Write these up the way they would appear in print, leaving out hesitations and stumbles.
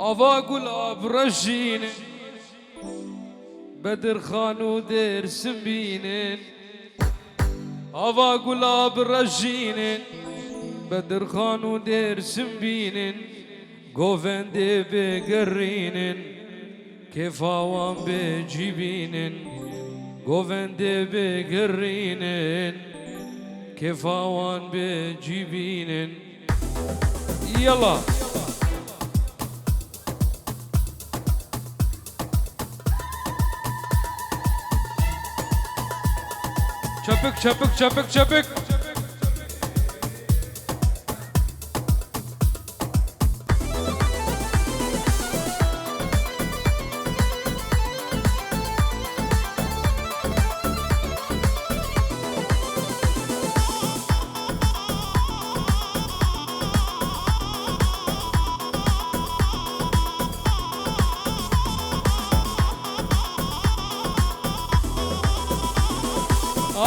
آوا گلاب رجینن بدر خانو درسم بینن آوا گلاب رجینن بدر خانو درسم بینن گوونده بگرینن کفاوان بجیبینن گوونده بگرینن کفاوان بجیبینن یلا çapık çapık çapık çapık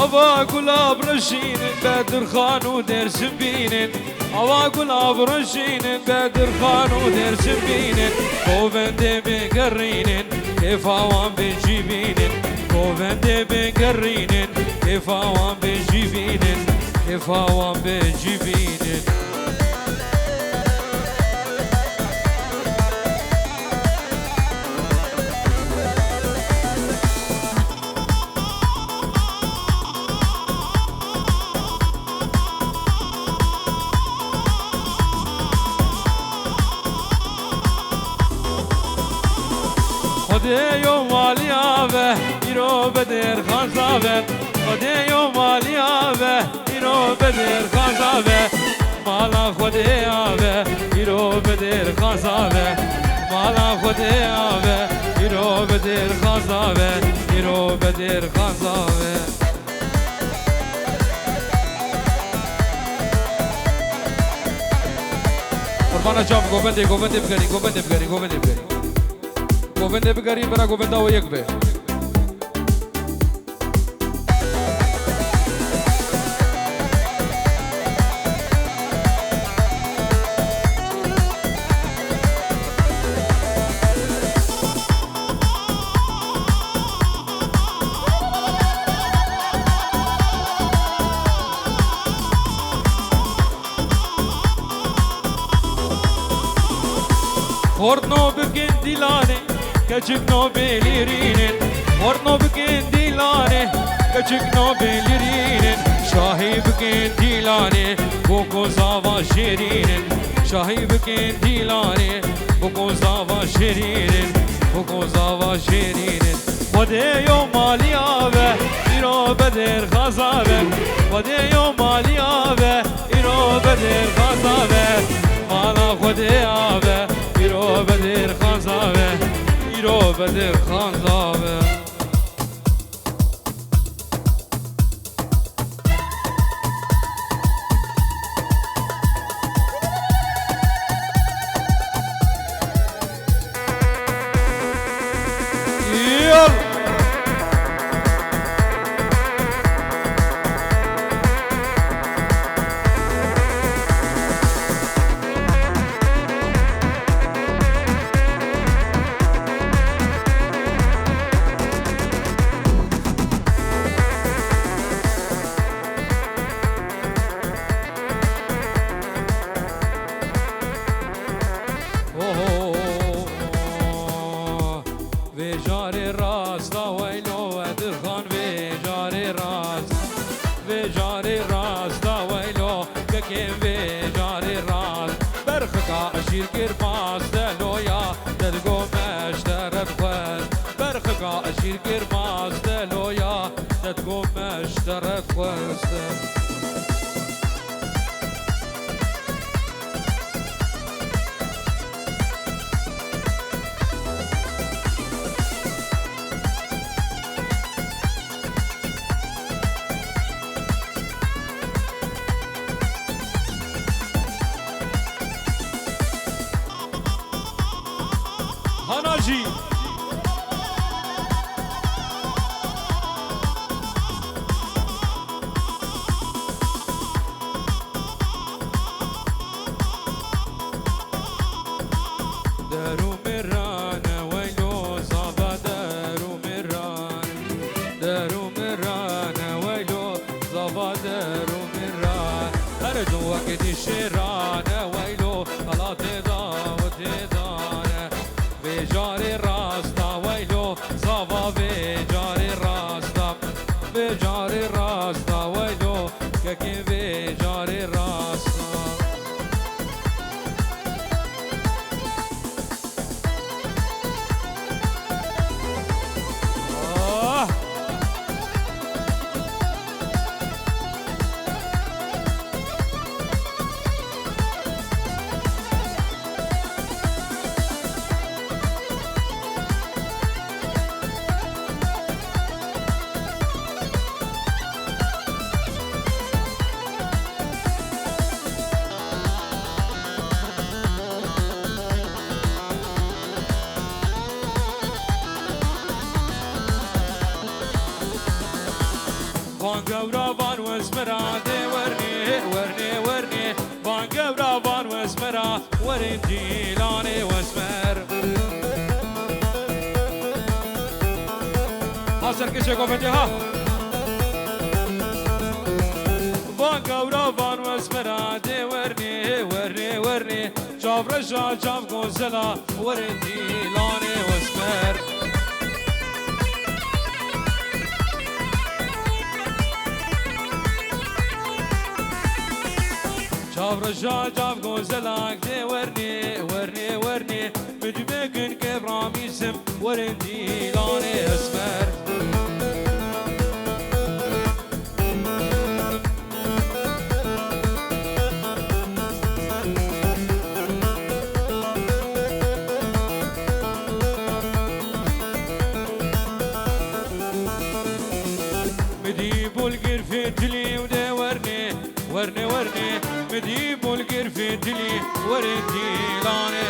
Ava gulab rajinin Bedir Khanu dersim binin Ava gulab rajinin Bedir Khanu dersim binin Govende begarrinin Kefawan bejibinin Govende begarrinin Kefawan bejibinin Kefawan bejibinin خدايو ماليابه يرو بدر خزابه خدايو ماليابه يرو بدر خزابه مالا خدايابه يرو بدر خزابه مالا خدايابه يرو بدر خزابه يرو بدر خزابه قربانا جاب گوبنده بگری گوبنده بگری گوبنده بگری برا گوبنده و یک به Horno bugün dilane Küçük nobelirinin Horno bugün dilane Küçük nobelirinin Şahi bugün dilane Bu kozava şerinin Şahi bugün dilane Bu kozava şerinin Bu kozava şerinin Vadeyo maliyave İro beder gazave Vadeyo maliyave İro beder gazave Mala vadeyave İro bedir khazave İro bedir khazave Vejare raz da waylo Adirkhan vejare raz da waylo Kekin vejare raz Berkhka ashir kirmas deloya Dedgo meşteref khwez Berkhka ashir kirmas deloya Dedgo meşteref khwez Hanaji Daru جاري راستا ويلو صافا في جاري راستا في جاري راستا ويلو كاكي في جاري راستا Bangavra van wasmara de warne Bangavra van wasmara warin jilane wasmer Hasar kişe komedi ha Bangavra van wasmara de warne Javra jav gozela warin jilane wasmer شاف رجال جاب غوزلاك دي ورني مجمكن كيف رامي سم ورندي لوني اسمر مديبو القرفة تلي ودي ورني مديبو القرفة تلي ورندي لوني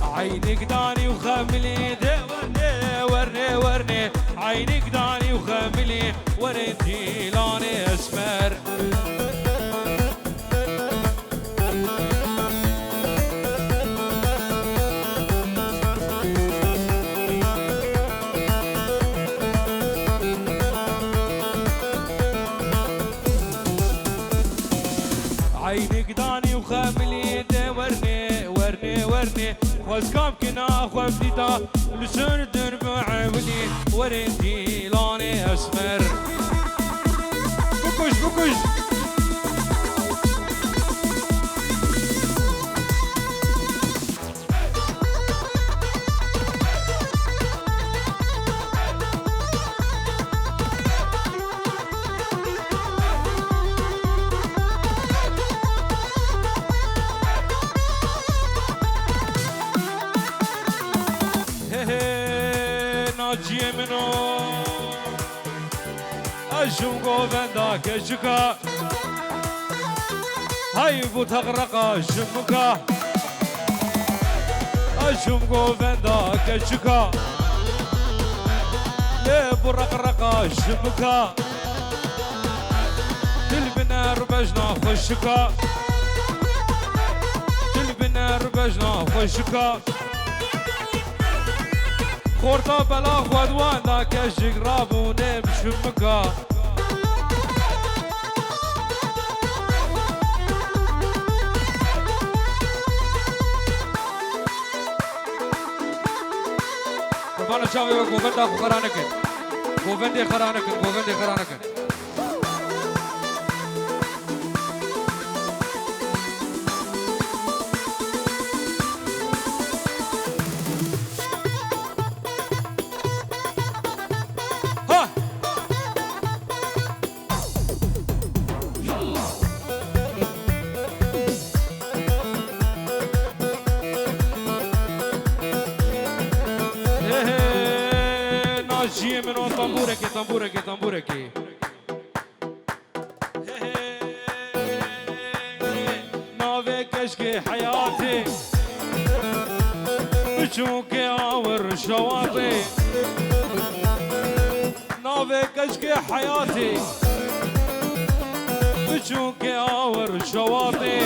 عينك داني وخملي دي ورني عينك داني وخملي ورندي لوني اسمر عينك داني وخملي دي ورني واسكاب كنا خوفتيتا لسان الدرب عبلي ورندي لوني اسمر بكش ناجي منو أشوفه بندا كشكا هاي بتغرق شمكا أشوفه بندا كشكا ليه برقرق شمكا تلبنا ربجنا خشكا تلبنا ربجنا خشكا خورتا بلا خودوان دا کشک رابونه بشمکا ربانا شاوی و گووندا خرانکن گووندی خرانکن ناجي منو طنبوركي نافي كشكي حياتي بشوكي عور شواطي نافي كشكي حياتي بشوكي عور شواطي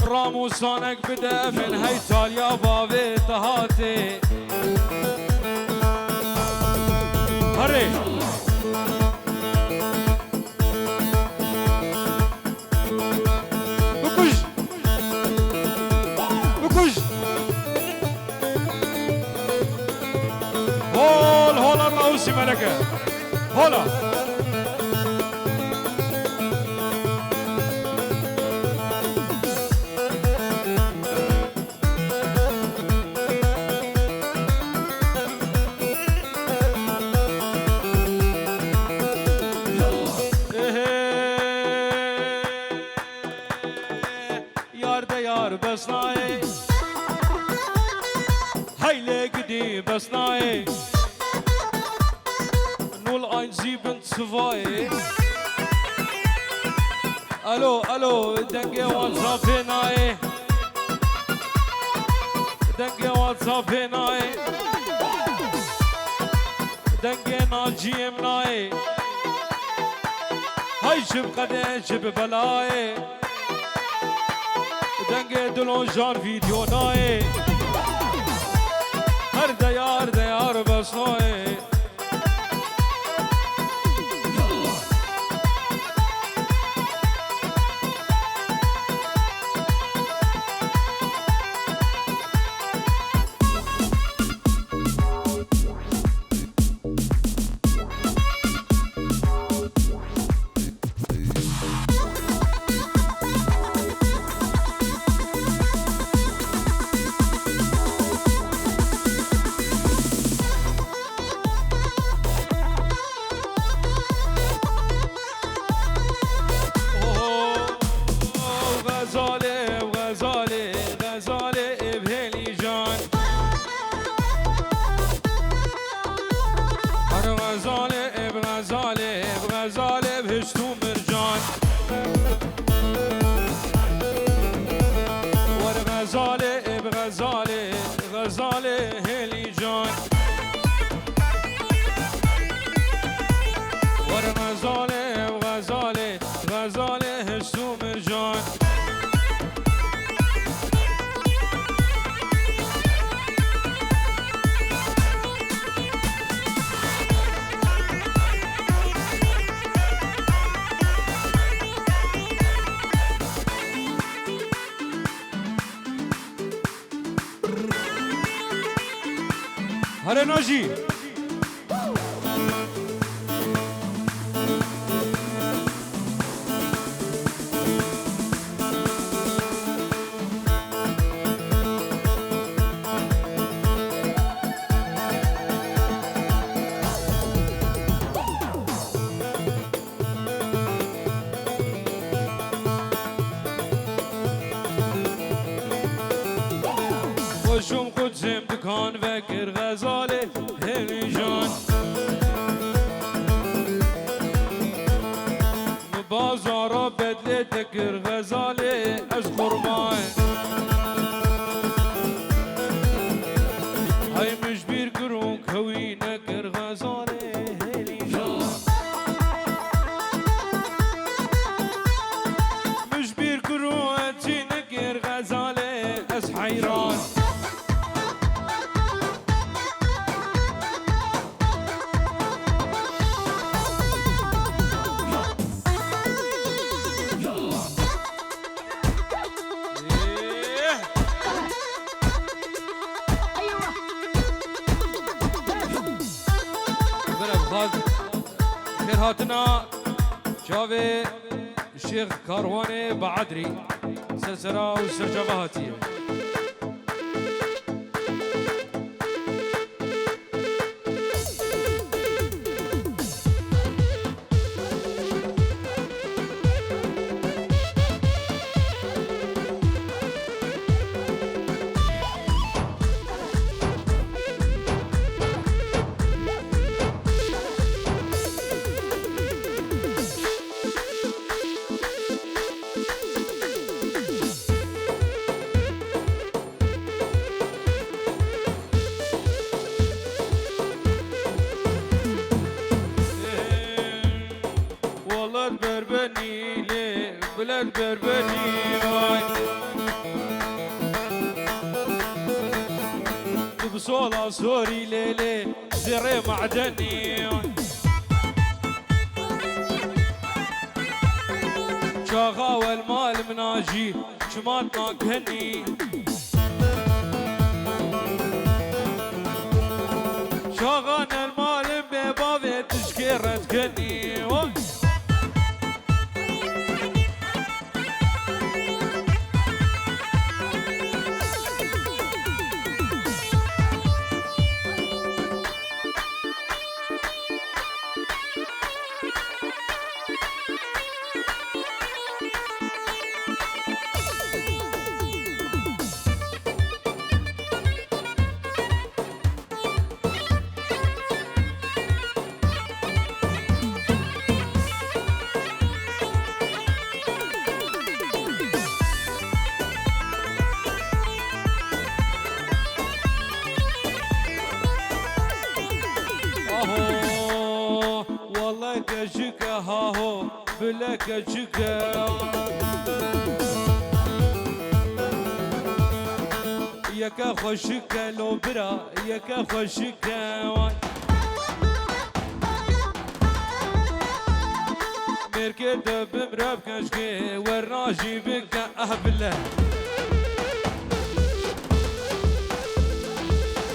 راموسانك بدا من هيتاليا بابي تهاتي هري هلا بسناي هيلي قدي بسناي نول ein sieben zwei الو دنگي واتساب هناي دنگي واتساب هناي دنگي ناجي مناي هاي شب قدين شب بلاي دنگه دلون جان ویدیو نای هر دیار بس نای هره ناجی خوشم قدسم دکان وکر غزاله هلی جان بازارا بدله تکر غزاله از قربان های مجبیر کرون کوی نکر غزاله هلی جان مجبیر کرون اتی نکر غزاله از حیران خير هاتنا جاوي الشيخ كارواني بعدري سلسلة وسرجة هاتية بلد بربني واي بصولة سوري ليلي زري معدني شاغا والمال مناجي شماتنا كهني شاغان المال ببابي تشكي رد كني والله كشكا هاهو بلا كشكا يكا خوشكا لو برا يكا خوشكا مركد بمراب كشكي والراجي بك أهبله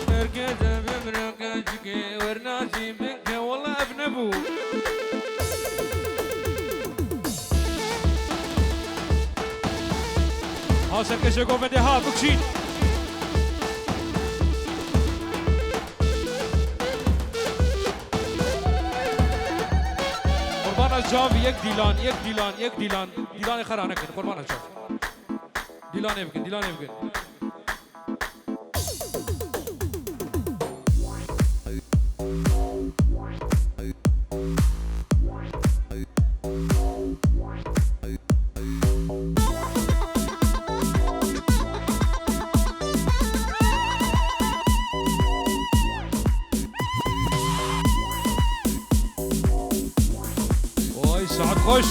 مركد بمراب كشكي والراجي بك والله ابن ابو هاسا كشكو بدي ها بكشين قربان الجاف يك ديلان خرانك قربان الجاف ديلان يمكن سعد خوش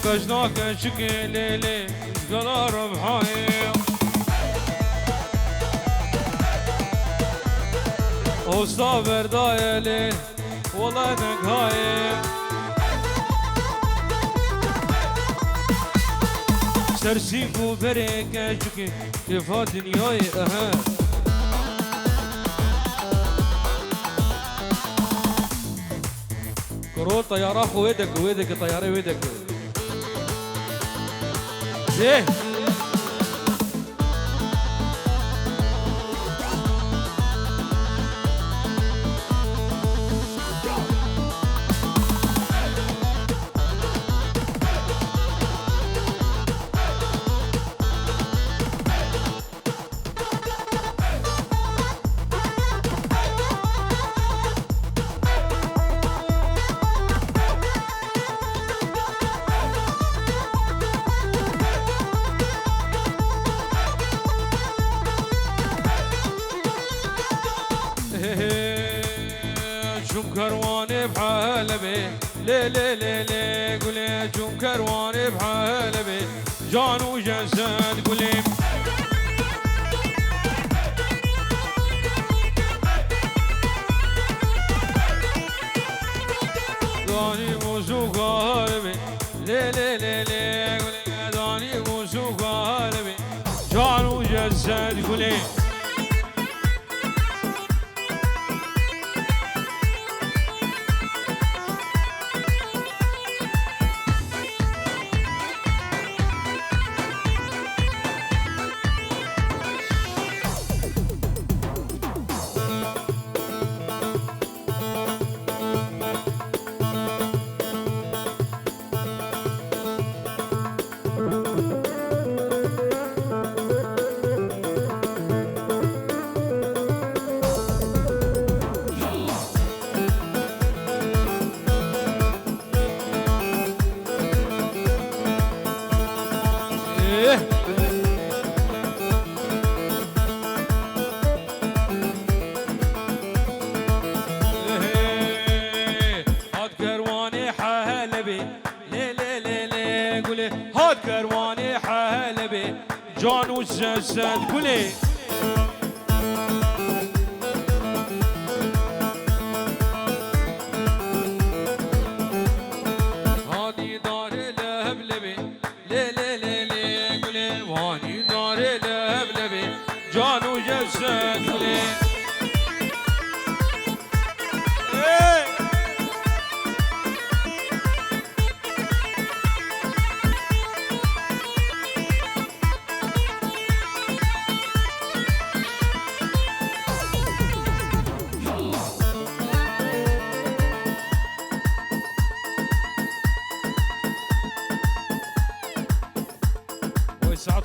كشناك شكي ليلي قلار بحايم وصابر دايلي والله انك هايم سرسيك وبريك اشكي كيف دنياي اها كرول طيارة ويدك طيارة ويدك زين شوم كرواني بحالبي لي قولي شوم كرواني بحالبي جان وجسد قولي داني موسوق قلبي لي قولي داني موسوق قلبي جان وجسد قولي هاد كرواني حالبي جان وجسد قولي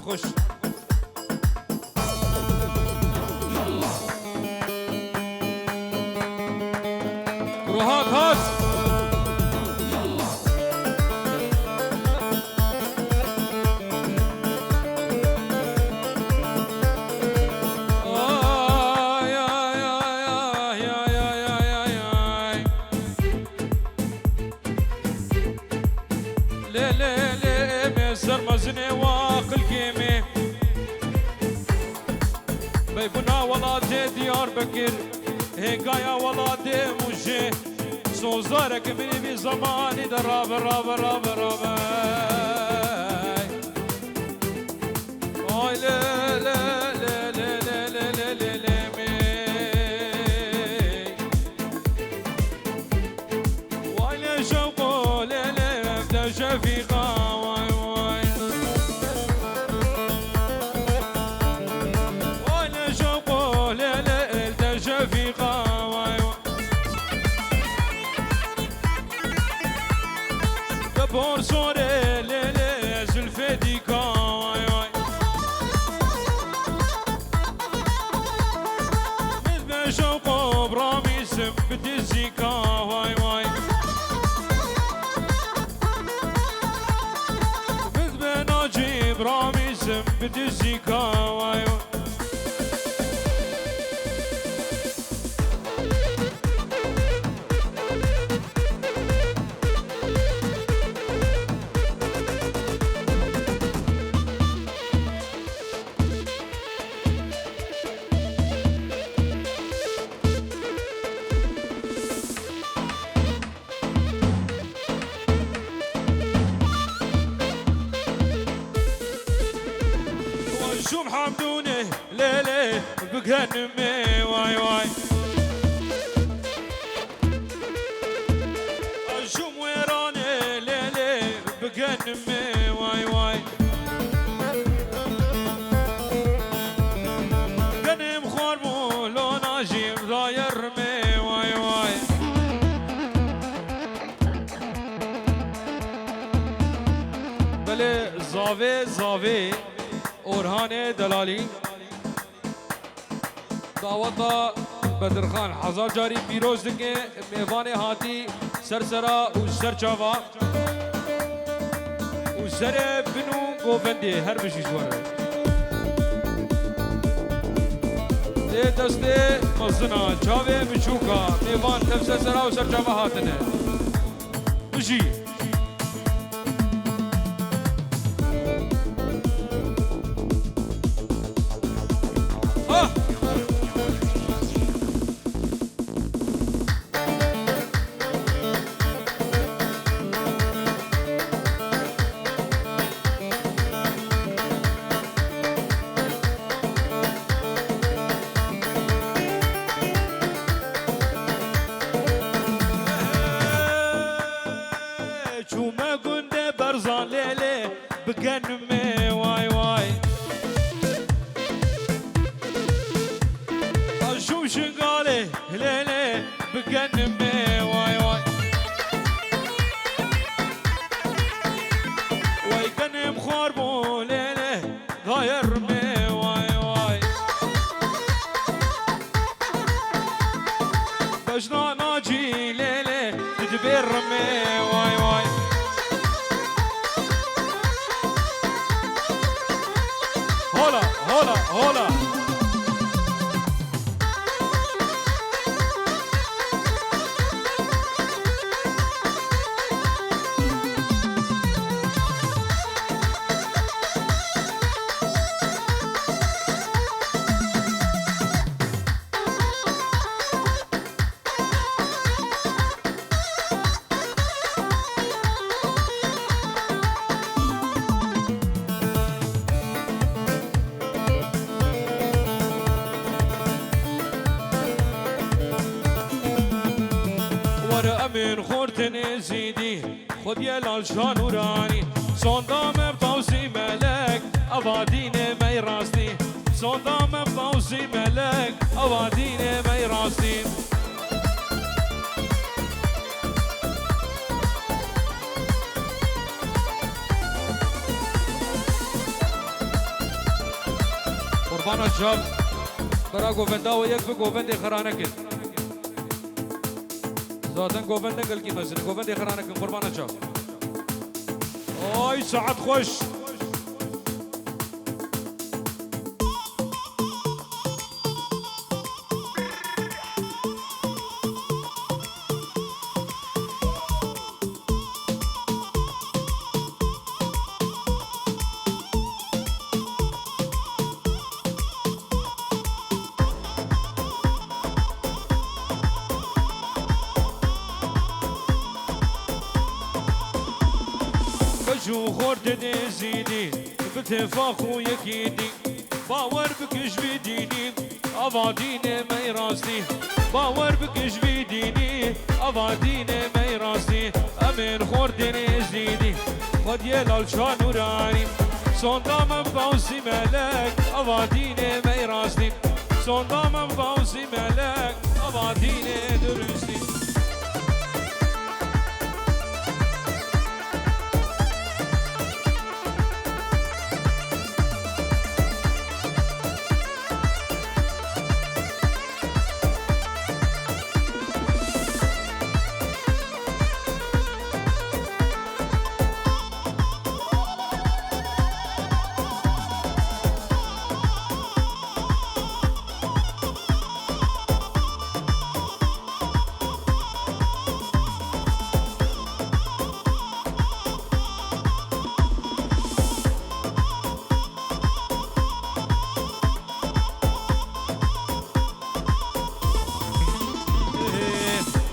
خوش روحات هات مزني واقل كيمي بيبنا ولاد ديار بكر هيقايا ولاد مجي صوزارك مني بزماني دراب راب راب راب اي لا لا لا لا لا لا لا لا واي شوقو لا لا بدا شفيقا بورصوري ليلي زلفي ديكا واي واي مثل شوقو برامي سبت الزيكا واي واي مثل ناجي برامي سبت الزيكا واي واي شو محمدوني ليلي بقنمي واي واي شو مويراني ليلي بقنمي واي واي قنم خورمو لو ناجيم ضاير مي واي واي بلي زاوي زاوي اورهان دلالی دعوتا بدرخان هزار جاری پیروز دکه میوان هاتی سرسرا و سرچاوا و سر بنو گوفندی هر بشیش وره ده دسته مزنا چاوه بچوکا میوان تفسر سرا و سرچاوا هاتنه بشی چومه گنده برزان لیله بگنمه وای وای شوم شنگاله لیله بگنمه وای وای وای گنم خورمو لیله غایرمه وای وای بجنا ناجی لیله تدبرمه وای وای هولا هولا هولا من خورتن زیدی خود یه لال شانورانی صندام بطوسی ملک اوادین می راستی صندام بطوسی ملک اوادین می راستی قربانا شاب برا گووندا و یک به گووند خرانه کن ذاتن گووند قل کی مثلا گووند خرانه کن قربانا شاب آی ساعت خوش جو خورد نزیدی به اتفاق و یکیدی باور بکش بیدینی آوادین می راستی باور بکش بیدینی آوادین می راستی امین خورد نزیدی خود یه لالچان نورانی صندام باوسی ملک آوادین می راستی صندام باوسی ملک آوادین درستی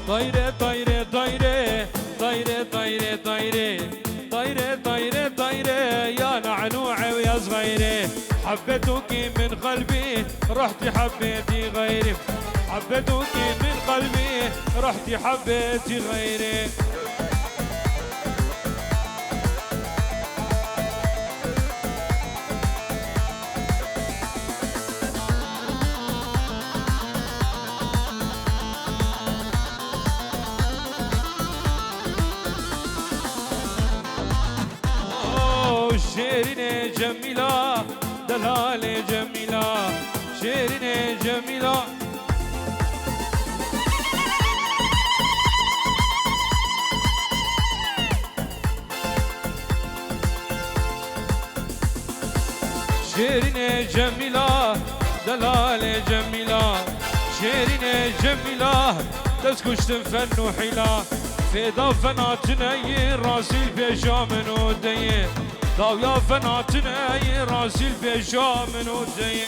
Daire daire daire daire daire daire daire daire daire يا نعنوعي ويا صغيري حبيتك من قلبي رحتي حبيتي غيري حبيتك من قلبي رحتي حبيتي غيري شيرين جميلة دلال جميلة شيرين جميلة شيرين جميلة دلال جميلة شيرين جميلة تسكشت فن وحيلة في ضفنا تنير راسي البيجا من وديه داو يا فناتنا يا راسي البيجا من وديه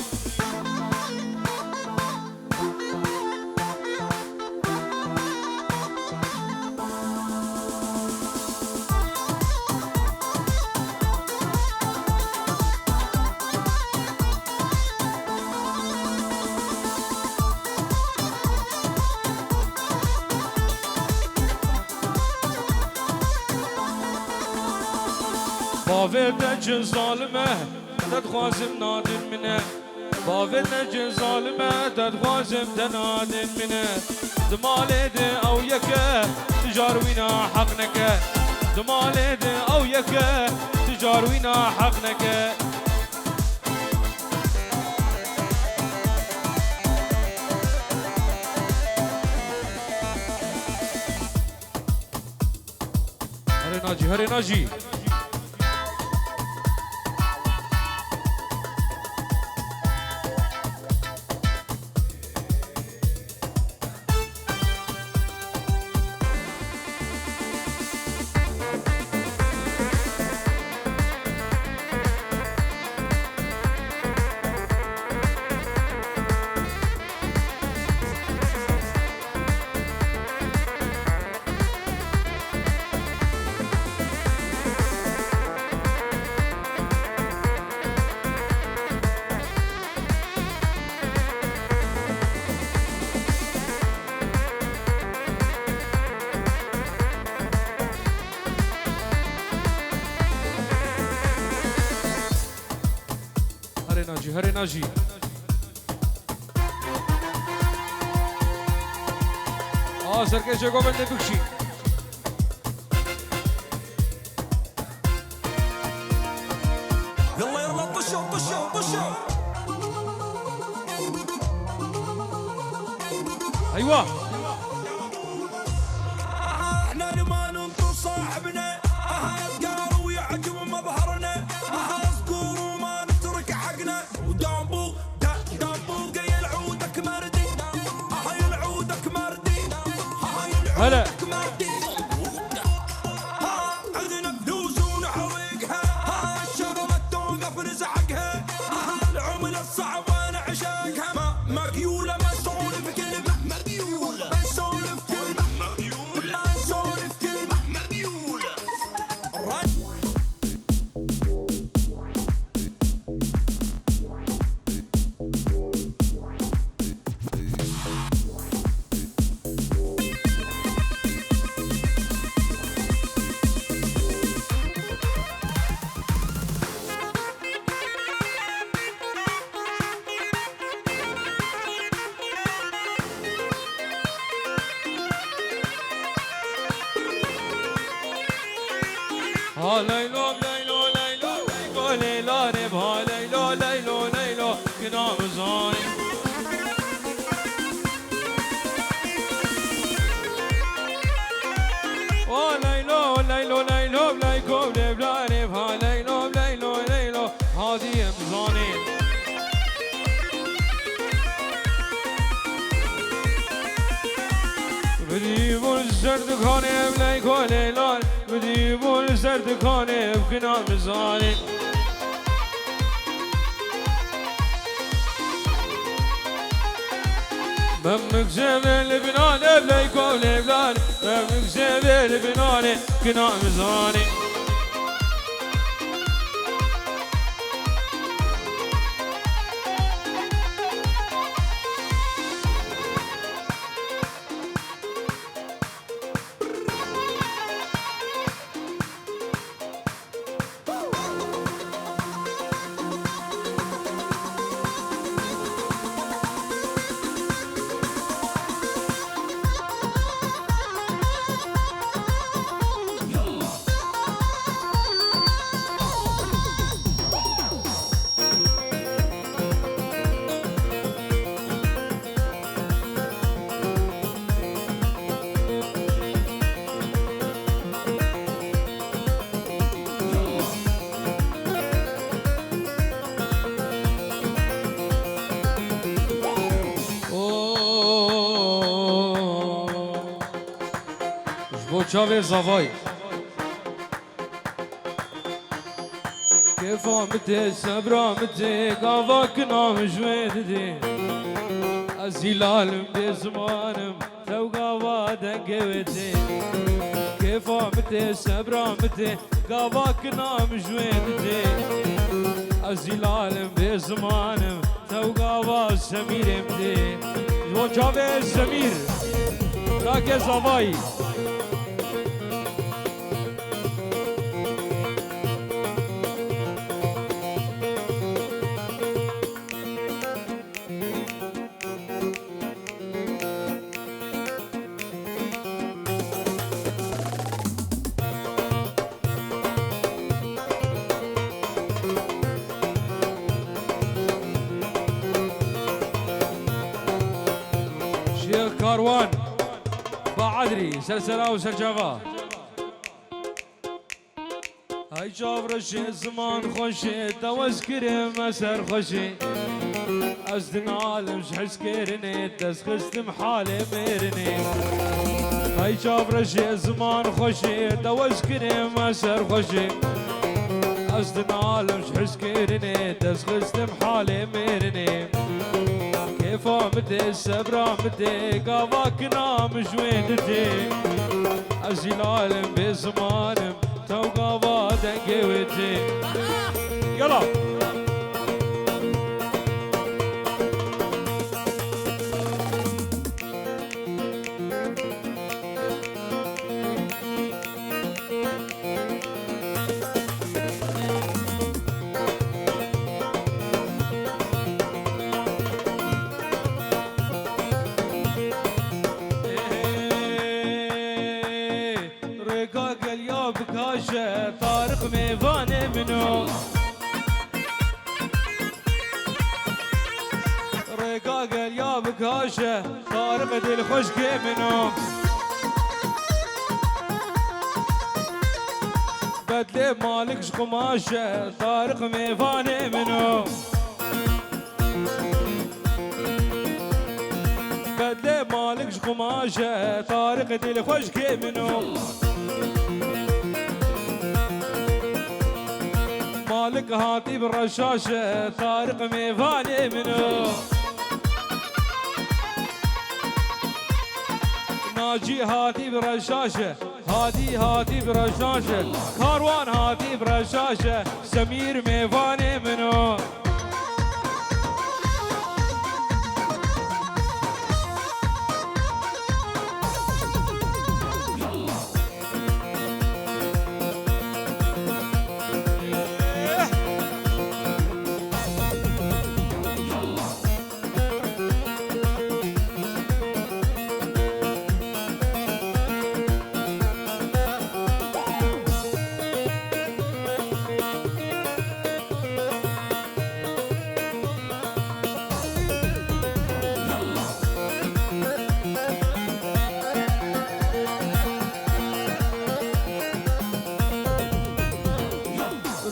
باوید نجن ظالمه تدخوازم نادم منه باوید نجن ظالمه تدخوازم تنادم منه دمالی ده او یکه تجاروینا حق نکه دمالی ده او یکه تجاروینا حق نکه هره ناجی هره ناجی هره ناجی سرکش کو بنده بکشی يلا يلا طشوا طشوا طشوا ايوه احنا لما ننطر صاحبنا يذكر ويعجب مظهرنا اذكر وما نترك حقنا ودامبو قايل عودك مردي هاي العودك مردي هاي العودك مردي عندنا فلوس ونحرقها الشغلة توقف نزعقها العملة الصعبة نعشقها مكيولة ما نسولف كلمة مكيولة ما نسولف كلمة مكيولة ما نسولف كلمة مكيولة ها ليلو ليلو ليلو ليلو ليلو ربها ليلو ليلو ليلو كنا مزاني ليلو ليلو ليلو ليلو ربها ربها ليلو ليلو ليلو هذه مزاني بديبو الزرد خانه بليكو ليلو بديبو الزرد خانه بكنا مزاني بمك زبل بنانه بليكو ليلو بمك زبل بنانه كنا مزاني چاوی زوای كيفامتي سبرامتي قافاك نام جويدتي أزيلالم بزمانم تو قافا دنقوتي كيفامتي سبرامتي قافاك نام جويدتي أزيلالم بزمانم تو قافا سميرمتي جو چاوي سمير راكي زوای كاروان بعدري سلسلة وسرجغا هاي جابرش زمان خوشي دوز كريم مسر خوشي أزدن عالم شحس كيرني تسخستم حالي ميرني هاي جابرش زمان خوشي دوز كريم مسر خوشي أزدن عالم شحس كيرني تسخستم حالي ميرني كيفامتي سبرامتي قافاك نام جوينتي أزيل عالم بزمانم تو قافا دنقوتي يلا طارق ميفان منو رقاق الياب كاشه طارق طارق دل خشك منو بدل مالك قماشه طارق ميفاني منو بدل مالك قماشه طارق دل خشك منو مالك هاتي بالرشاشه طارق ميفاني منو ناجي هاتي برشاشه هاتي برشاشه كاروان هاتي برشاشه سمير ميفاني منو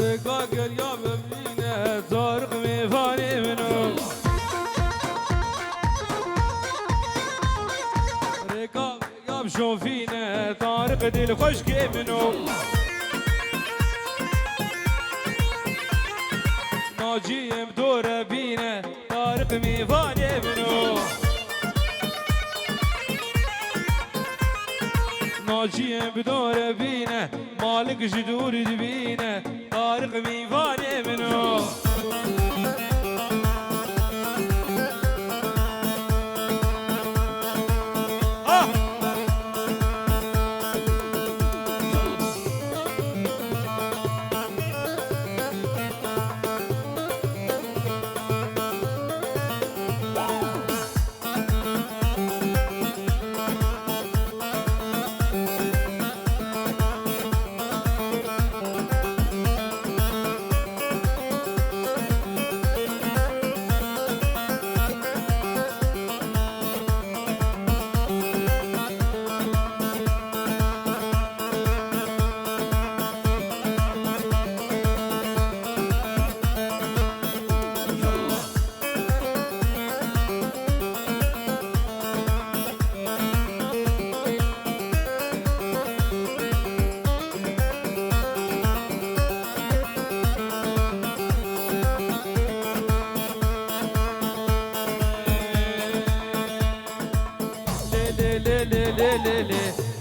رقاقر يا بمينة طارق ميفاني منو رقاق يا بشوفينة طارق دل خشك منو ناجي بدور بينا طارق ميفاني منو ناجي بدور بينا مالك جدور دبينا طارق ميفاني منو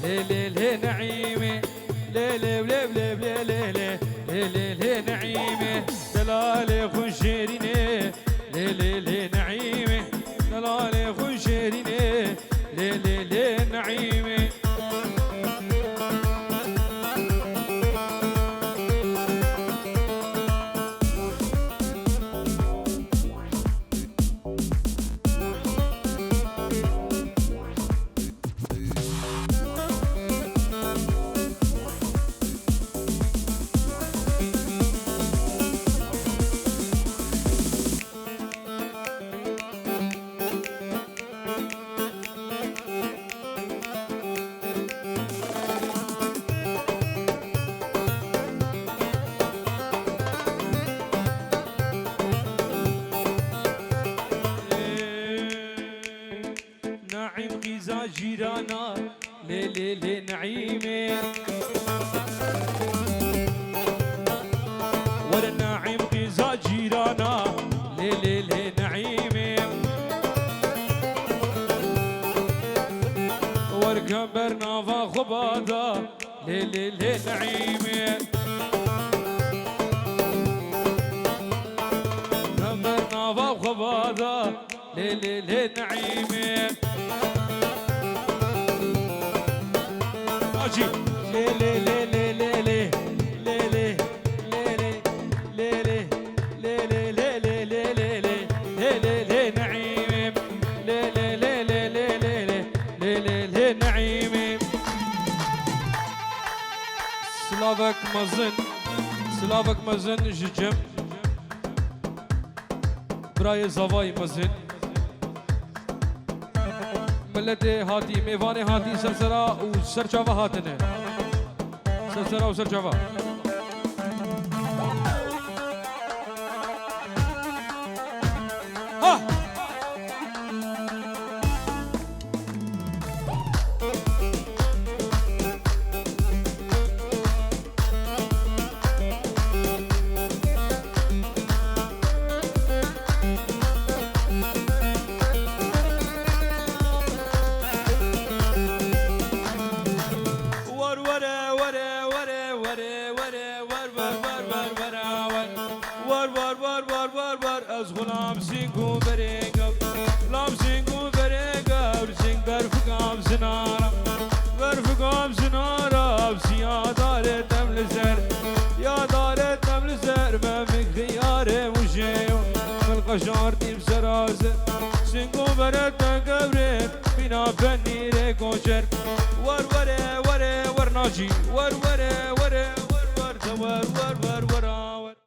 ليلي نعيمة ليلي وليلي ليلي ليلي نعيمة دلالي خنشيريني ليلي نعيمة دلالي خنشيريني ليلي نعيمة جيرانا ليلي نعيمة ولا نعيم غزا جيرانا ليلي نعيمة ورقم برنافا خبادا ليلي نعيمة برنافا خبادا ليلي نعيمة لي لي لي لي لي لي لي لي لي لي لي نعيم لي نعيم سلافك مزن ججم براي زواي مزن ملت هاتي ميفاني هاتي سرسرا وسرچاوا هاتنه سرسرا وسرچاوا از غلام سینگو برگم لام سینگو برگم سینگ برفقام زنارم برفقام زنارم سیادار تمل زر یادار تمل زر من خیار مجيو من قشار تیم سرازه سینگو برد قبرت بنا فنی رکوشر ور ور ور ور ناجی ور ور ور ور ور ور ور ور